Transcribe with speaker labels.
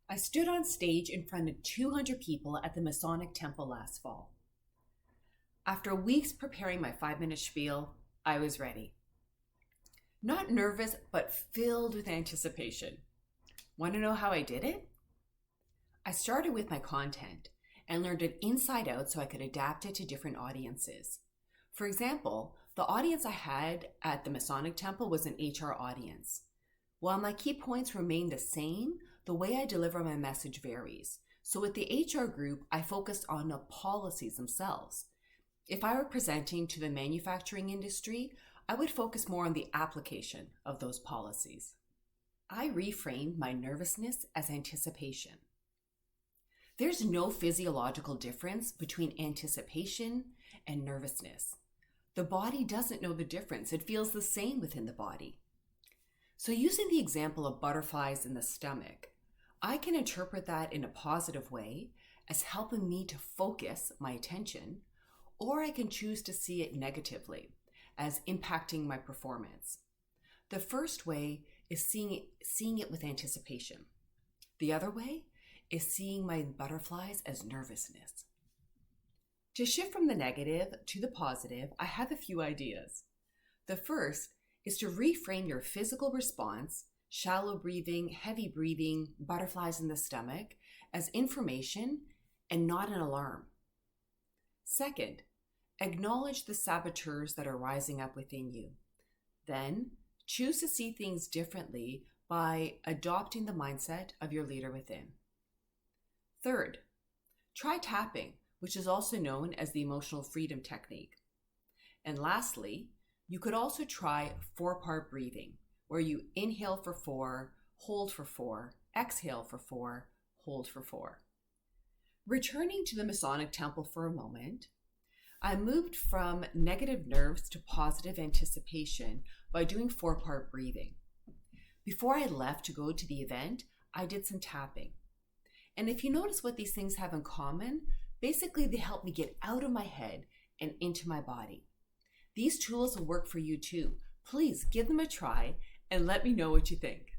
Speaker 1: I stood on stage in front of 200 people at the Masonic Temple last fall. After weeks preparing my 5-minute spiel, I was ready. Not nervous, but filled with anticipation. Want to know how I did it? I started with my content and learned it inside out so I could adapt it to different audiences. For example, the audience I had at the Masonic Temple was an HR audience. While my key points remain the same, the way I deliver my message varies. So with the HR group, I focused on the policies themselves. If I were presenting to the manufacturing industry, I would focus more on the application of those policies. I reframed my nervousness as anticipation. There's no physiological difference between anticipation and nervousness. The body doesn't know the difference. It feels the same within the body. So using the example of butterflies in the stomach, I can interpret that in a positive way as helping me to focus my attention, or I can choose to see it negatively as impacting my performance. The first way is seeing it with anticipation. The other way is seeing my butterflies as nervousness. To shift from the negative to the positive, I have a few ideas. The first is to reframe your physical response, shallow breathing, heavy breathing, butterflies in the stomach, as information and not an alarm. Second, acknowledge the saboteurs that are rising up within you. Then, choose to see things differently by adopting the mindset of your leader within. Third, try tapping, which is also known as the emotional freedom technique. And lastly, you could also try 4-part breathing, where you inhale for 4, hold for 4, exhale for 4, hold for 4. Returning to the Masonic Temple for a moment, I moved from negative nerves to positive anticipation by doing 4-part breathing. Before I left to go to the event, I did some tapping. And if you notice what these things have in common, basically they help me get out of my head and into my body. These tools will work for you too. Please give them a try and let me know what you think.